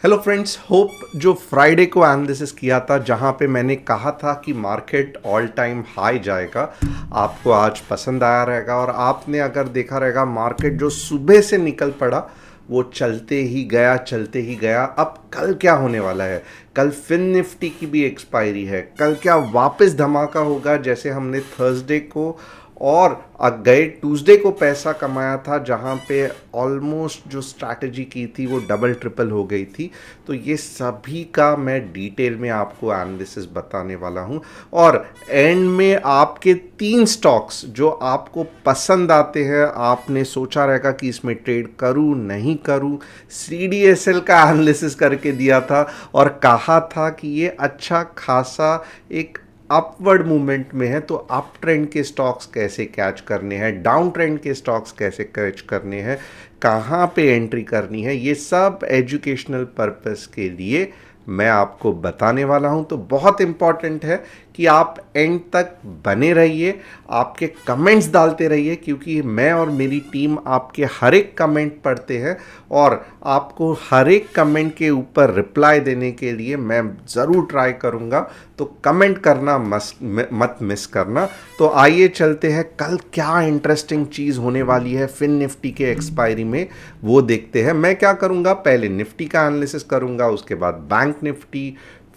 Hello friends, hope जो Friday को analysis किया था जहां पे मैंने कहा था कि मार्केट ऑल टाइम हाई जाएगा, आपको आज पसंद आया रहेगा। और आपने अगर देखा रहेगा मार्केट जो सुबह से निकल पड़ा वो चलते ही गया। अब कल क्या होने वाला है? कल फिन निफ्टी की भी एक्सपायरी है। कल क्या वापस धमाका होगा जैसे हमने थर्सडे को और गए ट्यूसडे को पैसा कमाया था, जहां पे ऑलमोस्ट जो स्ट्रैटेजी की थी वो डबल ट्रिपल हो गई थी। तो ये सभी का मैं डिटेल में आपको एनालिसिस बताने वाला हूं। और एंड में आपके 3 स्टॉक्स जो आपको पसंद आते हैं, आपने सोचा रहेगा कि इसमें ट्रेड करूं नहीं करूं, CDSL का एनालिसिस करके दिया था और कहा था कि ये अच्छा खासा एक अपवर्ड मूवमेंट में है। तो अप ट्रेंड के स्टॉक्स कैसे कैच करने हैं, डाउन ट्रेंड के स्टॉक्स कैसे कैच करने हैं, कहाँ पे एंट्री करनी है, ये सब एजुकेशनल पर्पस के लिए मैं आपको बताने वाला हूं। तो बहुत इंपॉर्टेंट है कि आप एंड तक बने रहिए, आपके कमेंट्स डालते रहिए, क्योंकि मैं और मेरी टीम आपके हर एक कमेंट पढ़ते हैं और आपको हर एक कमेंट के ऊपर रिप्लाई देने के लिए मैं ज़रूर ट्राई करूँगा। तो कमेंट करना मत मिस करना। तो आइए चलते हैं, कल क्या इंटरेस्टिंग चीज़ होने वाली है फिन निफ्टी के एक्सपायरी में वो देखते हैं। मैं क्या करूँगा, पहले निफ्टी का एनालिसिस करूँगा, उसके बाद बैंक निफ्टी,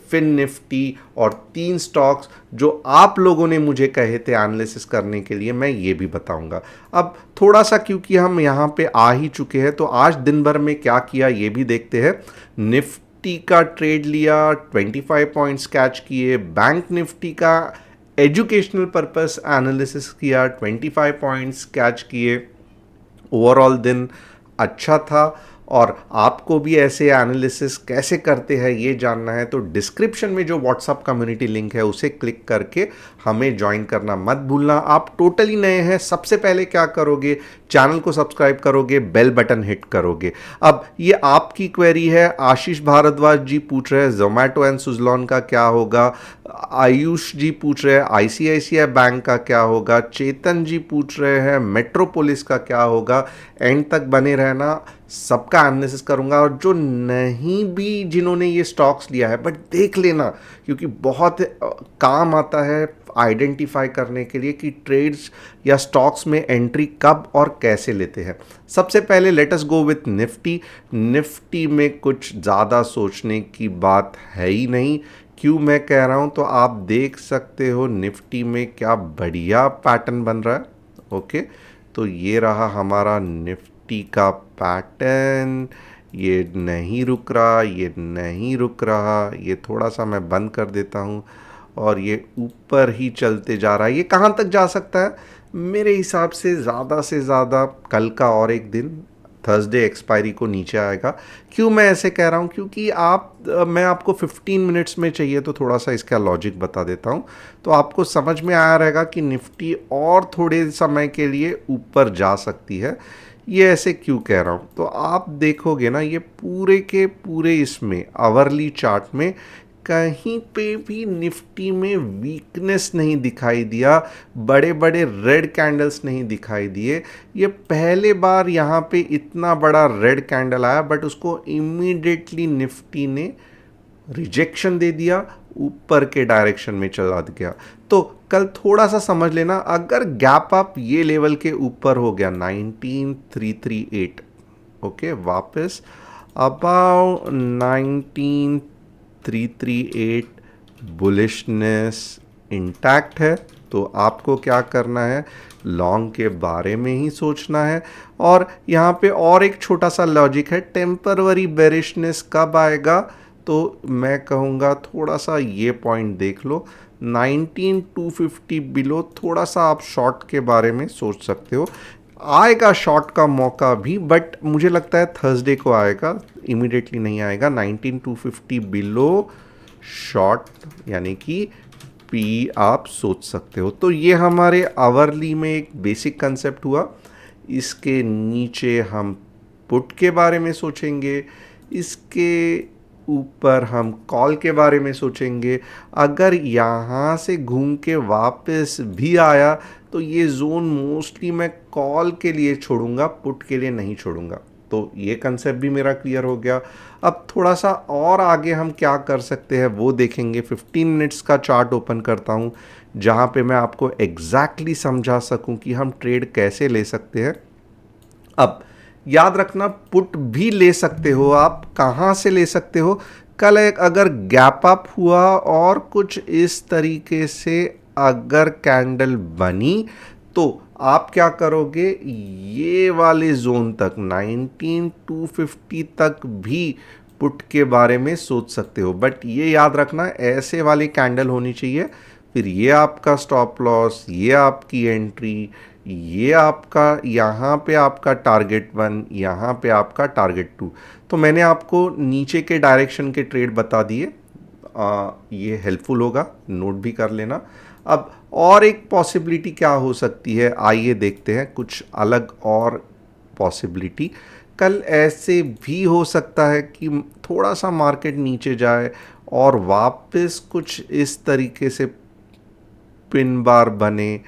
फिन निफ्टी और 3 स्टॉक्स जो आप लोगों ने मुझे कहे थे एनालिसिस करने के लिए, मैं ये भी बताऊंगा। अब थोड़ा सा क्योंकि हम यहाँ पे आ ही चुके हैं, तो आज दिन भर में क्या किया ये भी देखते हैं। निफ्टी का ट्रेड लिया, 25 पॉइंट्स कैच किए। बैंक निफ्टी का एजुकेशनल पर्पस एनालिसिस किया, 25 पॉइंट्स कैच किए। ओवरऑल दिन अच्छा था। और आपको भी ऐसे एनालिसिस कैसे करते हैं ये जानना है तो डिस्क्रिप्शन में जो व्हाट्सअप कम्युनिटी लिंक है उसे क्लिक करके हमें ज्वाइन करना मत भूलना। आप टोटली नए हैं, सबसे पहले क्या करोगे, चैनल को सब्सक्राइब करोगे, बेल बटन हिट करोगे। अब ये आपकी क्वेरी है। आशीष भारद्वाज जी पूछ रहे हैं जोमैटो एंड सुजलॉन का क्या होगा। आयुष जी पूछ रहे हैं ICICI बैंक का क्या होगा। चेतन जी पूछ रहे हैं मेट्रोपोलिस का क्या होगा। एंड तक बने रहना, सबका एनालिसिस करूंगा। और जो नहीं भी जिन्होंने ये स्टॉक्स लिया है बट देख लेना, क्योंकि बहुत काम आता है आइडेंटिफाई करने के लिए कि ट्रेड्स या स्टॉक्स में एंट्री कब और कैसे लेते हैं। सबसे पहले let us go with Nifty. Nifty में कुछ ज़्यादा सोचने की बात है ही नहीं। क्यों मैं कह रहा हूँ तो आप देख सकते हो निफ्टी में क्या बढ़िया पैटर्न बन रहा है। ओके, तो ये रहा हमारा निफ्टी का पैटर्न। ये नहीं रुक रहा, ये नहीं रुक रहा, ये थोड़ा सा मैं बंद कर देता हूँ और ये ऊपर ही चलते जा रहा है। ये कहाँ तक जा सकता है? मेरे हिसाब से ज़्यादा कल का और एक दिन, थर्सडे एक्सपायरी को नीचे आएगा। क्यों मैं ऐसे कह रहा हूँ, क्योंकि मैं आपको 15 मिनट्स में चाहिए तो थोड़ा सा इसका लॉजिक बता देता हूँ, तो आपको समझ में आया रहेगा कि निफ्टी और थोड़े समय के लिए ऊपर जा सकती है। ये ऐसे क्यों कह रहा हूँ, तो आप देखोगे ना ये पूरे के पूरे इसमें आवरली चार्ट में कहीं पे भी निफ्टी में वीकनेस नहीं दिखाई दिया, बड़े बड़े रेड कैंडल्स नहीं दिखाई दिए। ये पहले बार यहाँ पे इतना बड़ा रेड कैंडल आया बट उसको इमीडिएटली निफ्टी ने रिजेक्शन दे दिया, ऊपर के डायरेक्शन में चला गया। तो कल थोड़ा सा समझ लेना, अगर गैप अप ये लेवल के ऊपर हो गया 19338, ओके, वापस अबाउट 19338 बुलिशनेस इंटैक्ट है, तो आपको क्या करना है, लॉन्ग के बारे में ही सोचना है। और यहाँ पे और एक छोटा सा लॉजिक है, टेम्पररी बेरिशनेस कब आएगा, तो मैं कहूँगा थोड़ा सा ये पॉइंट देख लो, 19250 बिलो। थोड़ा सा आप शॉर्ट के बारे में सोच सकते हो, आएगा शॉर्ट का मौका भी, बट मुझे लगता है थर्सडे को आएगा, इमीडिएटली नहीं आएगा। 19250 बिलो शॉर्ट, यानी कि पी आप सोच सकते हो। तो ये हमारे आवरली में एक बेसिक कंसेप्ट हुआ। इसके नीचे हम पुट के बारे में सोचेंगे, इसके ऊपर हम कॉल के बारे में सोचेंगे। अगर यहाँ से घूम के वापस भी आया तो ये जोन मोस्टली मैं कॉल के लिए छोड़ूंगा, पुट के लिए नहीं छोड़ूंगा। तो ये कंसेप्ट भी मेरा क्लियर हो गया। अब थोड़ा सा और आगे हम क्या कर सकते हैं वो देखेंगे। 15 मिनट्स का चार्ट ओपन करता हूँ जहाँ पे मैं आपको एग्जैक्टली समझा सकूँ कि हम ट्रेड कैसे ले सकते हैं। अब याद रखना, पुट भी ले सकते हो आप। कहाँ से ले सकते हो? कल एक अगर गैप अप हुआ और कुछ इस तरीके से अगर कैंडल बनी तो आप क्या करोगे, ये वाले जोन तक 19250 तक भी पुट के बारे में सोच सकते हो। बट ये याद रखना, ऐसे वाली कैंडल होनी चाहिए, फिर ये आपका स्टॉप लॉस, ये आपकी एंट्री, ये आपका यहाँ पे आपका टारगेट 1, यहाँ पे आपका टारगेट 2। तो मैंने आपको नीचे के डायरेक्शन के ट्रेड बता दिए। ये हेल्पफुल होगा, नोट भी कर लेना। अब और एक पॉसिबिलिटी क्या हो सकती है, आइए देखते हैं कुछ अलग और पॉसिबिलिटी। कल ऐसे भी हो सकता है कि थोड़ा सा मार्केट नीचे जाए और वापस कुछ इस तरीके से पिन बार बने।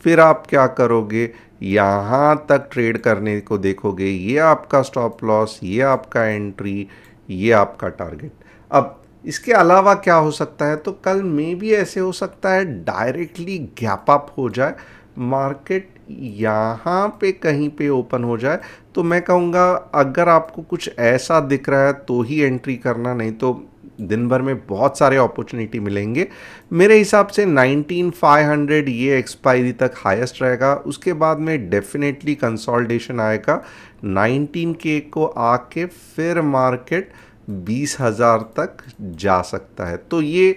फिर आप क्या करोगे, यहाँ तक ट्रेड करने को देखोगे। ये आपका स्टॉप लॉस, ये आपका एंट्री, ये आपका टारगेट। अब इसके अलावा क्या हो सकता है, तो कल में भी ऐसे हो सकता है डायरेक्टली गैप अप हो जाए, मार्केट यहाँ पे कहीं पे ओपन हो जाए। तो मैं कहूँगा अगर आपको कुछ ऐसा दिख रहा है तो ही एंट्री करना, नहीं तो दिन भर में बहुत सारे अपॉर्चुनिटी मिलेंगे। मेरे हिसाब से 19500 ये एक्सपायरी तक हाईएस्ट रहेगा। उसके बाद में डेफिनेटली कंसोलिडेशन आएगा 19K को आके, फिर मार्केट 20,000 तक जा सकता है। तो ये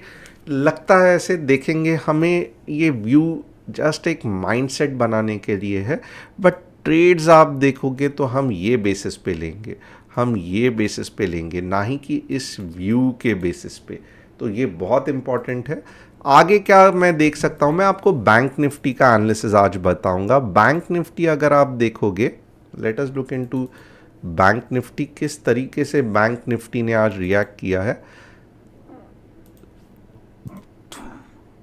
लगता है, ऐसे देखेंगे हमें ये व्यू जस्ट एक माइंडसेट बनाने के लिए है। बट ट्रेड्स आप देखोगे तो हम ये बेसिस पे लेंगे, हम ये बेसिस पे लेंगे, ना ही कि इस व्यू के बेसिस पे। तो ये बहुत इंपॉर्टेंट है। आगे क्या मैं देख सकता हूँ, मैं आपको बैंक निफ्टी का एनालिसिस आज बताऊंगा। बैंक निफ्टी अगर आप देखोगे, let us look into bank Nifty, किस तरीके से बैंक निफ्टी ने आज रिएक्ट किया है।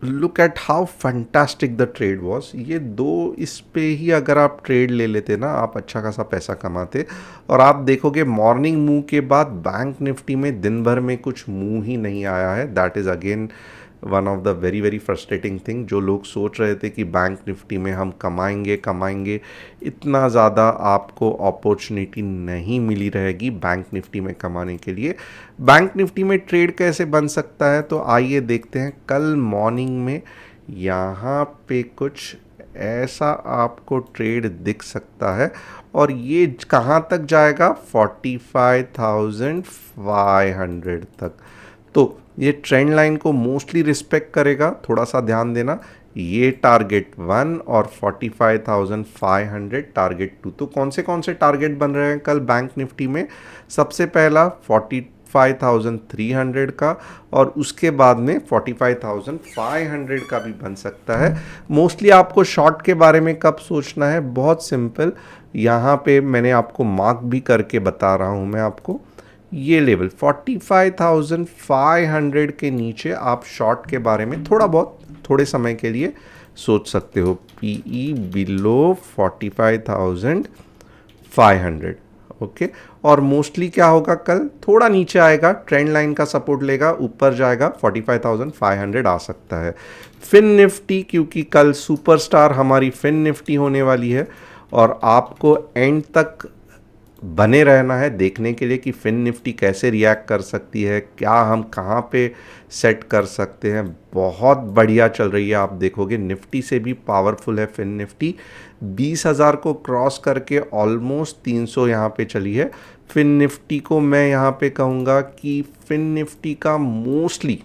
Look at how fantastic the trade was. ये दो इस पे ही अगर आप ट्रेड ले लेते ना, आप अच्छा खासा पैसा कमाते। और आप देखोगे मॉर्निंग मूव के बाद बैंक निफ्टी में दिन भर में कुछ मूव ही नहीं आया है। That is again one of the very very frustrating thing. जो लोग सोच रहे थे कि बैंक निफ्टी में हम कमाएंगे, इतना ज़्यादा आपको अपॉर्चुनिटी नहीं मिली रहेगी बैंक निफ्टी में कमाने के लिए। बैंक निफ्टी में ट्रेड कैसे बन सकता है, तो आइए देखते हैं। कल मॉर्निंग में यहाँ पे कुछ ऐसा आपको ट्रेड दिख सकता है और ये कहाँ तक जाएगा, 45,500 तक। तो ये ट्रेंड लाइन को मोस्टली रिस्पेक्ट करेगा, थोड़ा सा ध्यान देना। ये टारगेट 1 और 45,500 टारगेट 2। तो कौन से टारगेट बन रहे हैं कल बैंक निफ्टी में? सबसे पहला 45,300 का, और उसके बाद में 45,500 का भी बन सकता है। मोस्टली आपको शॉर्ट के बारे में कब सोचना है, बहुत सिंपल, यहाँ पे मैंने आपको मार्क भी करके बता रहा हूँ मैं आपको। ये लेवल 45,500 के नीचे आप शॉर्ट के बारे में थोड़ा बहुत थोड़े समय के लिए सोच सकते हो। PE below 45,500, okay. और मोस्टली क्या होगा, कल थोड़ा नीचे आएगा, ट्रेंड लाइन का सपोर्ट लेगा, ऊपर जाएगा, 45,500 आ सकता है। फिन निफ्टी, क्योंकि कल सुपरस्टार हमारी फिन निफ्टी होने वाली है और आपको एंड तक बने रहना है देखने के लिए कि फिन निफ्टी कैसे रिएक्ट कर सकती है, क्या हम कहाँ पे सेट कर सकते हैं। बहुत बढ़िया चल रही है, आप देखोगे निफ्टी से भी पावरफुल है फिन निफ्टी। 20,000 को क्रॉस करके ऑलमोस्ट 300 यहाँ पे चली है। फिन निफ्टी को मैं यहाँ पे कहूँगा कि फिन निफ्टी का मोस्टली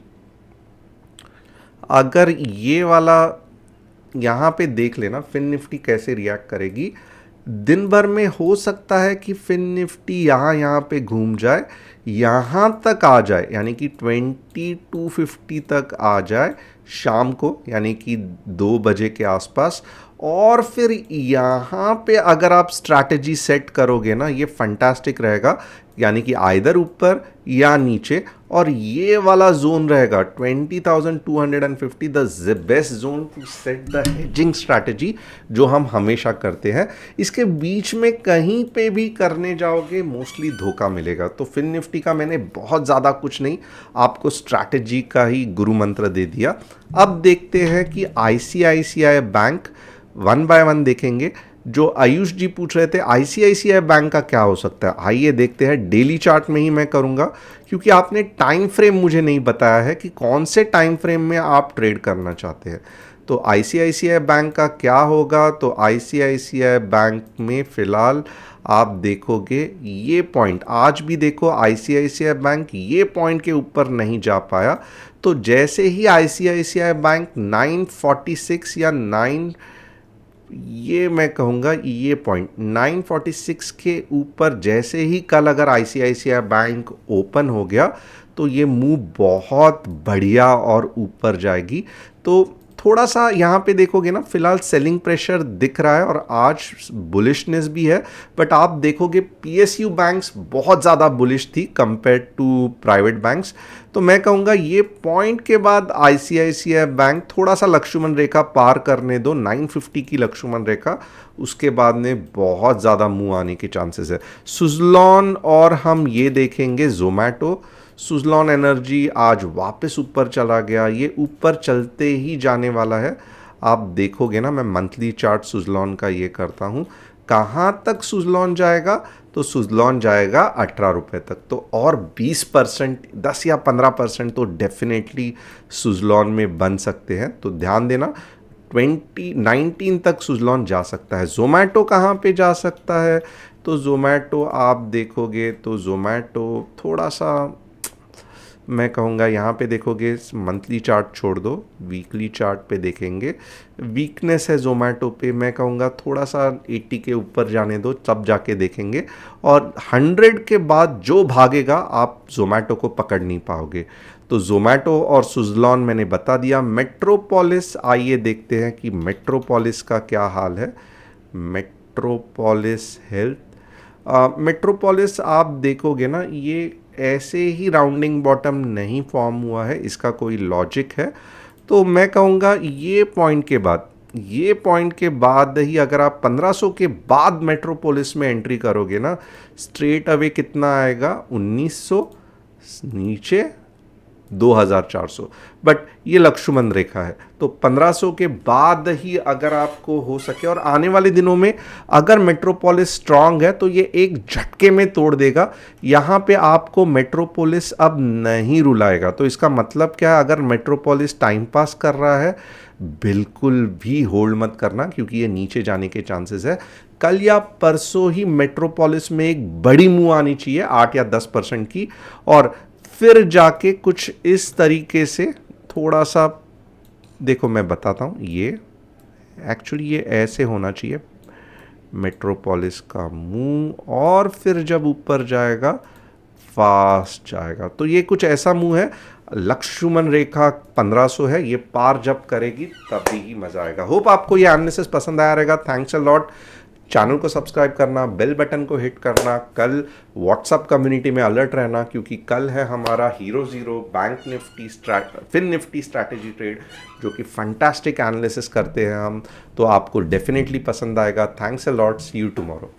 अगर ये वाला यहाँ पे देख लेना, फिन निफ्टी कैसे रिएक्ट करेगी। दिन भर में हो सकता है कि फिन निफ्टी यहाँ पे घूम जाए, यहाँ तक आ जाए, यानी कि 2250 तक आ जाए शाम को, यानी कि 2 बजे के आसपास। और फिर यहाँ पे अगर आप स्ट्रैटेजी सेट करोगे ना, ये फंटास्टिक रहेगा, यानी कि आइदर ऊपर या नीचे। और ये वाला जोन रहेगा 20,250, the best zone to set the hedging strategy, जो हम हमेशा करते हैं। इसके बीच में कहीं पे भी करने जाओगे मोस्टली धोखा मिलेगा। तो फिन निफ्टी का मैंने बहुत ज़्यादा कुछ नहीं, आपको स्ट्रैटेजी का ही गुरु मंत्र दे दिया। अब देखते हैं कि ICICI bank, one by one देखेंगे। जो आयुष जी पूछ रहे थे आईसीआईसीआई बैंक का क्या हो सकता है, आइए देखते हैं। डेली चार्ट में ही मैं करूंगा, क्योंकि आपने टाइम फ्रेम मुझे नहीं बताया है कि कौन से टाइम फ्रेम में आप ट्रेड करना चाहते हैं। तो आईसीआईसीआई बैंक का क्या होगा, तो आईसीआईसीआई बैंक में फ़िलहाल आप देखोगे ये पॉइंट, आज भी देखो आईसीआईसीआई बैंक ये पॉइंट के ऊपर नहीं जा पाया। तो जैसे ही आईसीआईसीआई बैंक 946 या 9, ये मैं कहूँगा ये पॉइंट 946 के ऊपर जैसे ही कल अगर आईसीआईसीआई बैंक ओपन हो गया, तो ये मूव बहुत बढ़िया और ऊपर जाएगी। तो थोड़ा सा यहाँ पे देखोगे ना, फिलहाल सेलिंग प्रेशर दिख रहा है और आज बुलिशनेस भी है। बट आप देखोगे पीएसयू बैंक्स बहुत ज़्यादा बुलिश थी कंपेयर टू प्राइवेट बैंक्स। तो मैं कहूँगा ये पॉइंट के बाद आईसीआईसीआई बैंक थोड़ा सा लक्ष्मण रेखा पार करने दो, 950 की लक्ष्मण रेखा, उसके बाद में बहुत ज़्यादा मुँह आने के चांसेस है। सुज़लॉन और हम ये देखेंगे जोमैटो। सुज़लॉन एनर्जी आज वापस ऊपर चला गया, ये ऊपर चलते ही जाने वाला है। आप देखोगे ना, मैं मंथली चार्ट सुज़लॉन का ये करता हूँ, कहाँ तक सुज़लॉन जाएगा, तो सुज़लॉन जाएगा 18 रुपये तक। तो और 20%, 10 या 15% तो डेफिनेटली सुज़लॉन में बन सकते हैं। तो ध्यान देना 2019 तक सुज़लॉन जा सकता है। जोमैटो कहाँ पे जा सकता है, तो जोमैटो आप देखोगे तो जोमैटो थोड़ा सा, मैं कहूँगा यहाँ पे देखोगे, मंथली चार्ट छोड़ दो, वीकली चार्ट पे देखेंगे, वीकनेस है जोमैटो पे। मैं कहूँगा थोड़ा सा 80 के ऊपर जाने दो, तब जाके देखेंगे। और 100 के बाद जो भागेगा आप जोमैटो को पकड़ नहीं पाओगे। तो जोमैटो और सुज़लॉन मैंने बता दिया। मेट्रोपोलिस, आइए देखते हैं कि मेट्रोपोलिस का क्या हाल है। मेट्रोपोलिस हेल्थ, मेट्रोपोलिस आप देखोगे ना, ये ऐसे ही राउंडिंग बॉटम नहीं फॉर्म हुआ है, इसका कोई लॉजिक है। तो मैं कहूँगा ये पॉइंट के बाद, ये पॉइंट के बाद ही अगर आप 1500 के बाद मेट्रोपोलिस में एंट्री करोगे ना, स्ट्रेट अवे कितना आएगा, 1900, नीचे 2400। बट ये लक्ष्मण रेखा है, तो 1500 के बाद ही अगर आपको हो सके, और आने वाले दिनों में अगर मेट्रोपोलिस स्ट्रांग है तो ये एक झटके में तोड़ देगा। यहाँ पे आपको मेट्रोपोलिस अब नहीं रुलाएगा। तो इसका मतलब क्या है, अगर मेट्रोपोलिस टाइम पास कर रहा है, बिल्कुल भी होल्ड मत करना, क्योंकि ये नीचे जाने के चांसेस है। कल या परसों ही मेट्रोपोलिस में एक बड़ी मूव आनी चाहिए 8 या 10% की, और फिर जाके कुछ इस तरीके से थोड़ा सा, देखो मैं बताता हूँ, ये एक्चुअली ये ऐसे होना चाहिए मेट्रोपोलिस का मूव, और फिर जब ऊपर जाएगा फास्ट जाएगा। तो ये कुछ ऐसा मूव है, लक्ष्मण रेखा 1500 है, ये पार जब करेगी तभी ही मजा आएगा। होप आपको ये एनालिसिस पसंद आया रहेगा। Thanks a lot. चैनल को सब्सक्राइब करना, बेल बटन को हिट करना, कल व्हाट्सअप कम्युनिटी में अलर्ट रहना, क्योंकि कल है हमारा hero zero bank nifty fin nifty strategy trade, जो कि फंटास्टिक एनालिसिस करते हैं हम। तो आपको डेफिनेटली पसंद आएगा। Thanks a lot, see you tomorrow.